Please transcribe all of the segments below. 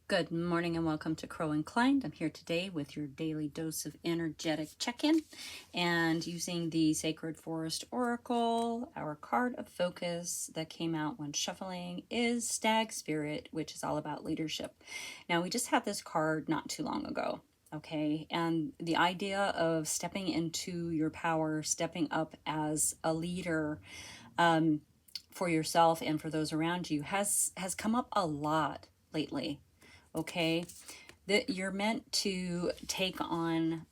Good morning and welcome to Crow Inclined. I'm here today with your daily dose of energetic check-in and using the Sacred Forest Oracle. Our card of focus that came out when shuffling is Stag Spirit, which is all about leadership. Now, we just had this card not too long ago, okay? And the idea of stepping into your power, stepping up as a leader for yourself and for those around you has come up a lot lately. Okay, that you're meant to take on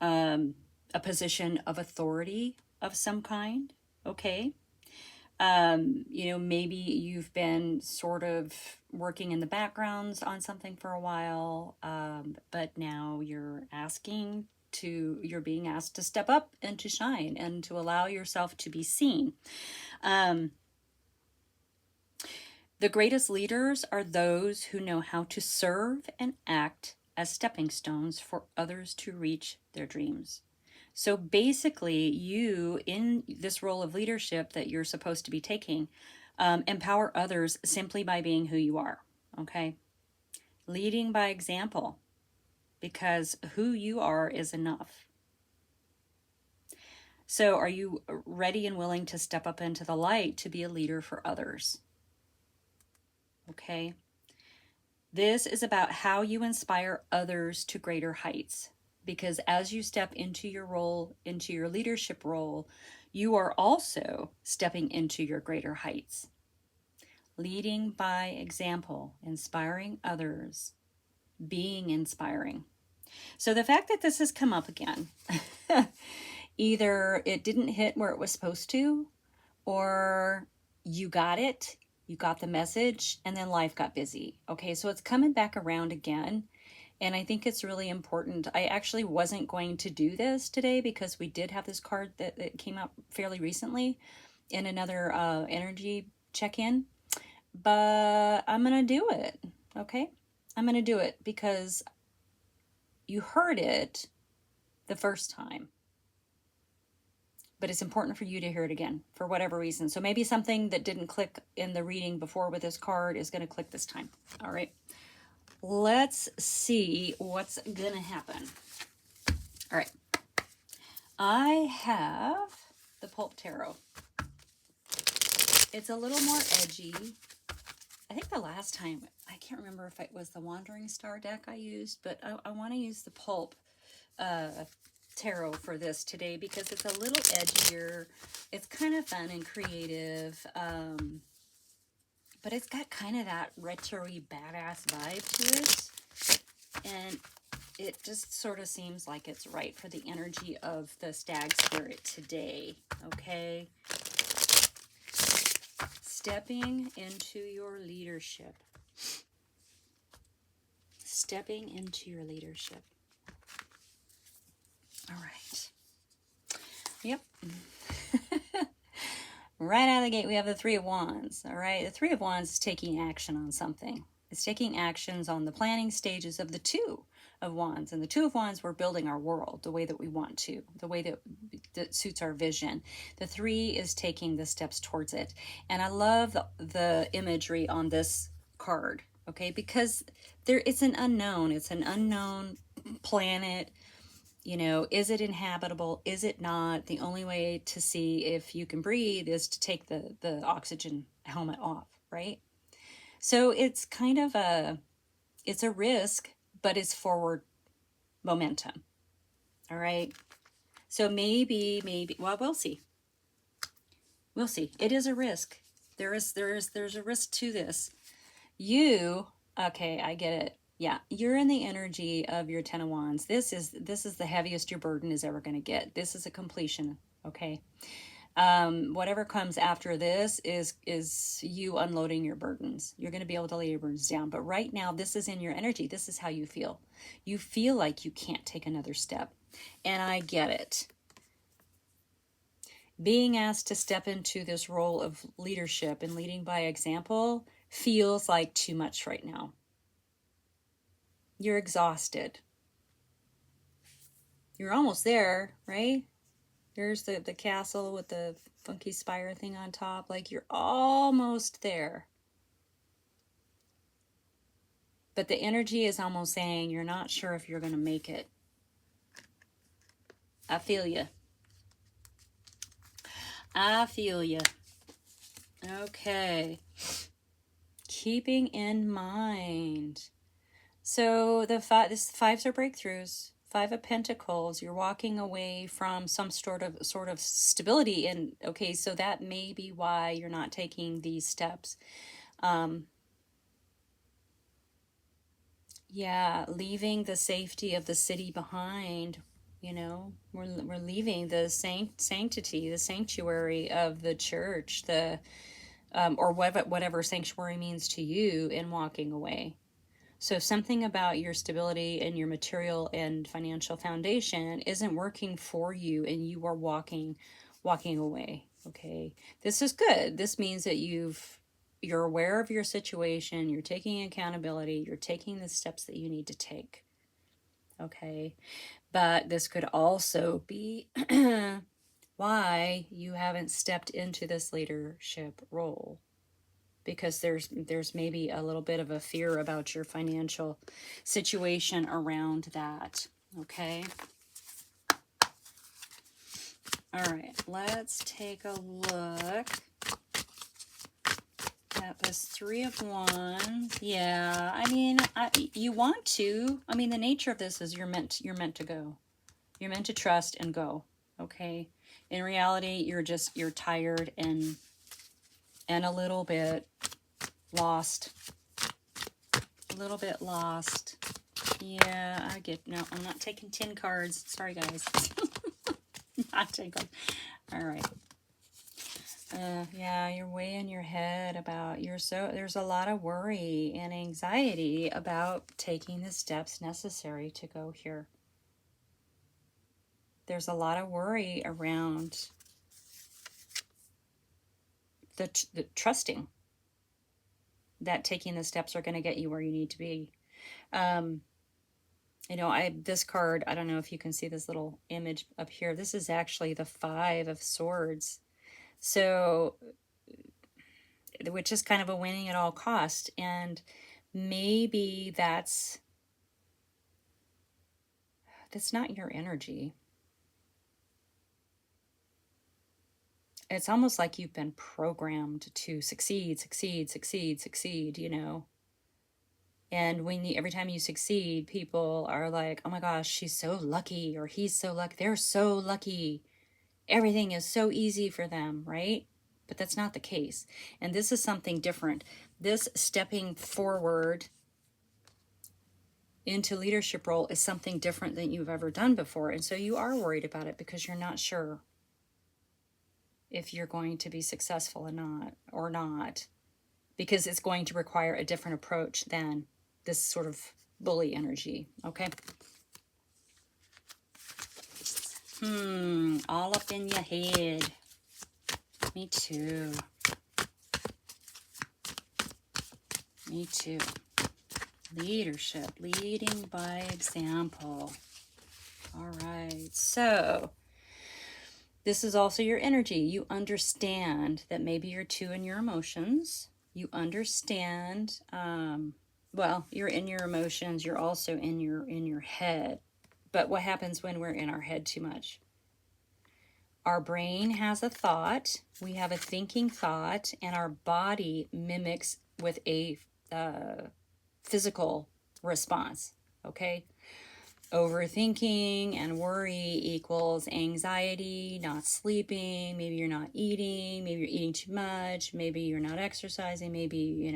a position of authority of some kind. Okay, maybe you've been sort of working in the backgrounds on something for a while, but now you're being asked to step up and to shine and to allow yourself to be seen. The greatest leaders are those who know how to serve and act as stepping stones for others to reach their dreams. So basically, you, in this role of leadership that you're supposed to be taking, empower others simply by being who you are, okay? Leading by example, because who you are is enough. So are you ready and willing to step up into the light to be a leader for others? Okay. This is about how you inspire others to greater heights. Because as you step into your role, into your leadership role, you are also stepping into your greater heights. Leading by example, inspiring others, being inspiring. So the fact that this has come up again, either it didn't hit where it was supposed to, or you got it, you got the message, and then life got busy. Okay, so it's coming back around again. And I think it's really important. I actually wasn't going to do this today because we did have this card that came out fairly recently in another energy check-in. But I'm going to do it, okay? I'm going to do it because you heard it the first time. But it's important for you to hear it again for whatever reason. So maybe something that didn't click in the reading before with this card is going to click this time. All right. Let's see what's going to happen. All right. I have the Pulp Tarot. It's a little more edgy. I think the last time, I can't remember if it was the Wandering Star deck I used, but I want to use the Pulp Tarot for this today because it's a little edgier. It's kind of fun and creative, but it's got kind of that retro-y badass vibe to it. And it just sort of seems like it's right for the energy of the Stag Spirit today, okay? Stepping into your leadership. Stepping into your leadership. All right. Yep. Right out of the gate, we have the Three of Wands. All right. The Three of Wands is taking action on something. It's taking actions on the planning stages of the Two of Wands. And the Two of Wands, we're building our world the way that we want to, the way that suits our vision. The Three is taking the steps towards it. And I love the imagery on this card, okay? Because it's an unknown. It's an unknown planet. You know, is it inhabitable? Is it not? The only way to see if you can breathe is to take the oxygen helmet off, right? So it's kind of it's a risk, but it's forward momentum. All right. So maybe, well, we'll see. We'll see. It is a risk. There's a risk to this. Okay, I get it. Yeah, you're in the energy of your Ten of Wands. This is the heaviest your burden is ever going to get. This is a completion, okay? Whatever comes after this is you unloading your burdens. You're going to be able to lay your burdens down. But right now, this is in your energy. This is how you feel. You feel like you can't take another step. And I get it. Being asked to step into this role of leadership and leading by example feels like too much right now. You're exhausted. You're almost there, right? There's the castle with the funky spire thing on top. Like, you're almost there. But the energy is almost saying you're not sure if you're going to make it. I feel you. I feel you. Okay. Keeping in mind. So fives are breakthroughs. Five of Pentacles. You're walking away from some sort of stability, and okay, so that may be why you're not taking these steps. Yeah, leaving the safety of the city behind. We're leaving the sanctity, the sanctuary of the church, the or whatever sanctuary means to you, and walking away. So something about your stability and your material and financial foundation isn't working for you, and you are walking away. Okay, this is good. This means that you're aware of your situation, you're taking accountability, you're taking the steps that you need to take. Okay, but this could also be why you haven't stepped into this leadership role, because there's maybe a little bit of a fear about your financial situation around that. Okay. All right, let's take a look. That was Three of Wands. Yeah, I mean, you want to. I mean, the nature of this is you're meant to go. You're meant to trust and go. Okay. In reality, you're tired and a little bit lost. A little bit lost. Yeah, no, I'm not taking 10 cards. Sorry, guys. Not 10 cards. All right. Yeah, you're way in your head about there's a lot of worry and anxiety about taking the steps necessary to go here. There's a lot of worry around the trusting that taking the steps are going to get you where you need to be. This card, I don't know if you can see this little image up here. This is actually the Five of Swords. So, which is kind of a winning at all cost. And maybe that's not your energy. It's almost like you've been programmed to succeed, And every time you succeed, people are like, oh my gosh, she's so lucky, or he's so lucky. They're so lucky. Everything is so easy for them, right? But that's not the case. And this is something different. This stepping forward into leadership role is something different than you've ever done before. And so you are worried about it because you're not sure if you're going to be successful or not, because it's going to require a different approach than this sort of bully energy. Okay. All up in your head. Me too. Me too. Leadership, leading by example. All right. So this is also your energy. You understand that maybe you're too in your emotions. You understand, you're in your emotions. You're also in your head. But what happens when we're in our head too much? Our brain has a thought. We have a thinking thought, and our body mimics with a physical response. Okay? Overthinking and worry equals anxiety, not sleeping, maybe you're not eating, maybe you're eating too much, maybe you're not exercising, maybe,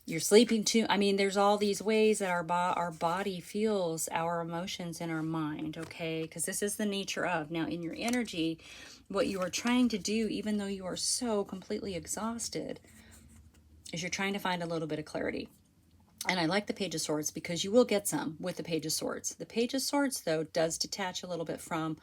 you're sleeping too. I mean, there's all these ways that our body feels our emotions in our mind, okay? Because this is the nature of. Now, in your energy, what you are trying to do, even though you are so completely exhausted, is you're trying to find a little bit of clarity. And I like the Page of Swords because you will get some with the Page of Swords. The Page of Swords, though, does detach a little bit from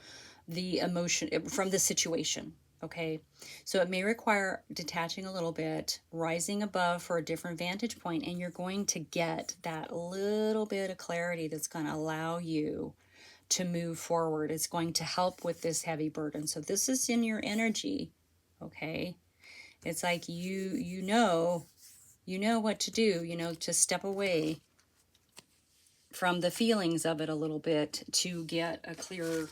the emotion, from the situation, okay? So it may require detaching a little bit, rising above for a different vantage point, and you're going to get that little bit of clarity that's going to allow you to move forward. It's going to help with this heavy burden. So this is in your energy, okay? It's like you know what to do, to step away from the feelings of it a little bit to get a clearer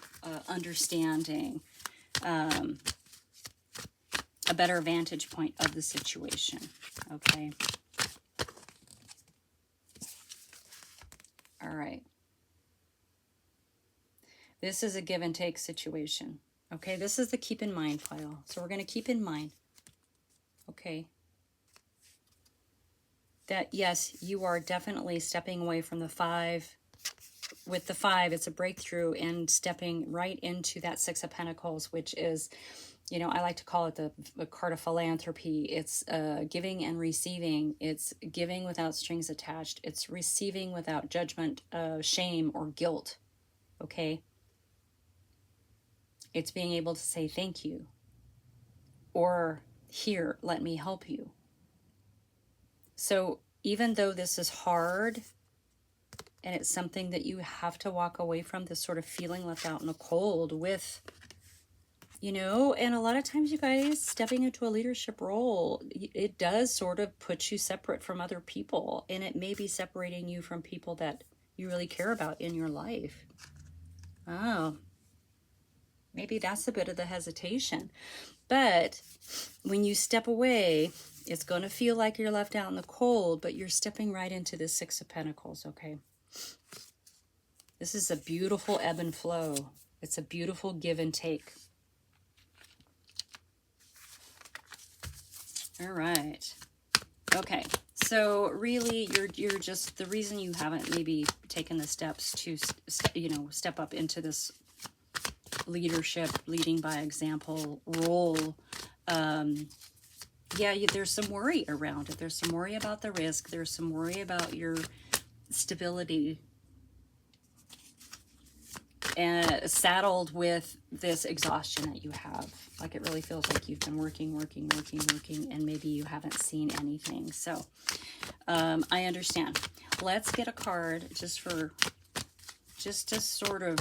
understanding, a better vantage point of the situation. Okay. All right. This is a give and take situation. Okay, this is the keep in mind file. So we're going to keep in mind, okay, that yes, you are definitely stepping away from the 5. With the 5, it's a breakthrough and stepping right into that 6 of Pentacles, which is, you know, I like to call it the card of philanthropy. It's giving and receiving. It's giving without strings attached. It's receiving without judgment, shame, or guilt. Okay? It's being able to say thank you. Or, here, let me help you. So even though this is hard, and it's something that you have to walk away from, this sort of feeling left out in the cold with, you know, and a lot of times, you guys, stepping into a leadership role, it does sort of put you separate from other people, and it may be separating you from people that you really care about in your life. Oh, maybe that's a bit of the hesitation. But when you step away, it's going to feel like you're left out in the cold, but you're stepping right into the 6 of Pentacles, okay? This is a beautiful ebb and flow. It's a beautiful give and take. All right. Okay. So really, you're just, the reason you haven't maybe taken the steps to, you know, step up into this leadership, leading by example role, yeah, there's some worry around it. There's some worry about the risk. There's some worry about your stability, and saddled with this exhaustion that you have. Like, it really feels like you've been working, and maybe you haven't seen anything. So I understand. Let's get a card just to sort of,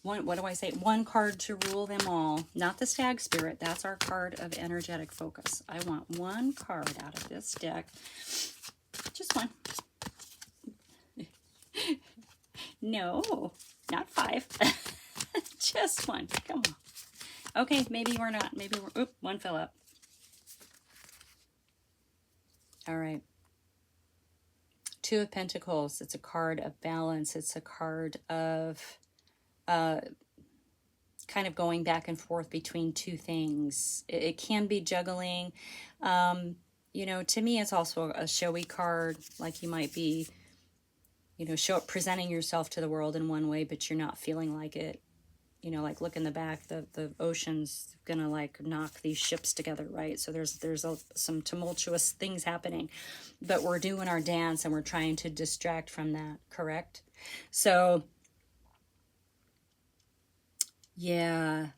what do I say? One card to rule them all. Not the Stag Spirit. That's our card of energetic focus. I want one card out of this deck. Just one. No, not 5. Just one. Come on. Okay, maybe we're not. Maybe we're... Oop, one fell out. All right. 2 of Pentacles. It's a card of balance. It's a card of kind of going back and forth between 2 things. It can be juggling. You know, to me, it's also a showy card. Like, you might be, you know, presenting yourself to the world in one way, but you're not feeling like it. You know, like, look in the back, the ocean's gonna, like, knock these ships together, right? So there's some tumultuous things happening, but we're doing our dance and we're trying to distract from that, correct? So, yeah.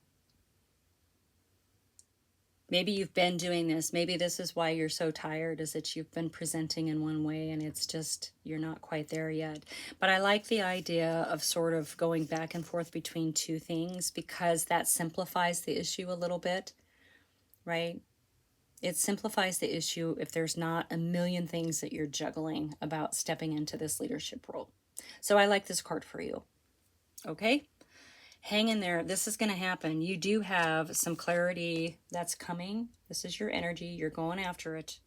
Maybe you've been doing this. Maybe this is why you're so tired, is that you've been presenting in one way and it's just, you're not quite there yet. But I like the idea of sort of going back and forth between 2 things, because that simplifies the issue a little bit, right? It simplifies the issue if there's not a million things that you're juggling about stepping into this leadership role. So I like this card for you. Okay? Hang in there. This is going to happen. You do have some clarity that's coming. This is your energy. You're going after it.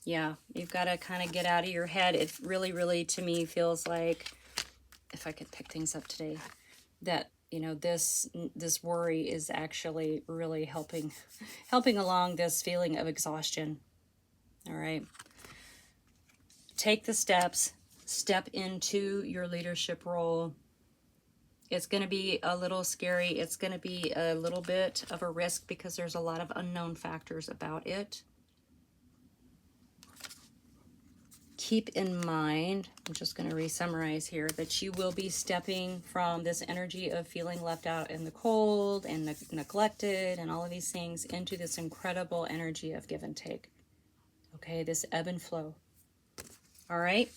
Yeah, you've got to kind of get out of your head. It really, really, to me, feels like, if I could pick things up today, that, you know, this worry is actually really helping along this feeling of exhaustion. All right. Take the steps. Step into your leadership role. It's going to be a little scary. It's going to be a little bit of a risk because there's a lot of unknown factors about it. Keep in mind, I'm just going to re-summarize here, that you will be stepping from this energy of feeling left out in the cold and neglected and all of these things into this incredible energy of give and take. Okay, this ebb and flow. All right.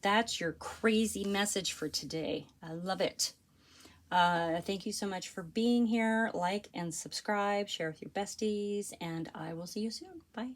That's your crazy message for today. I love it. Thank you so much for being here. Like and subscribe, share with your besties, and I will see you soon. Bye.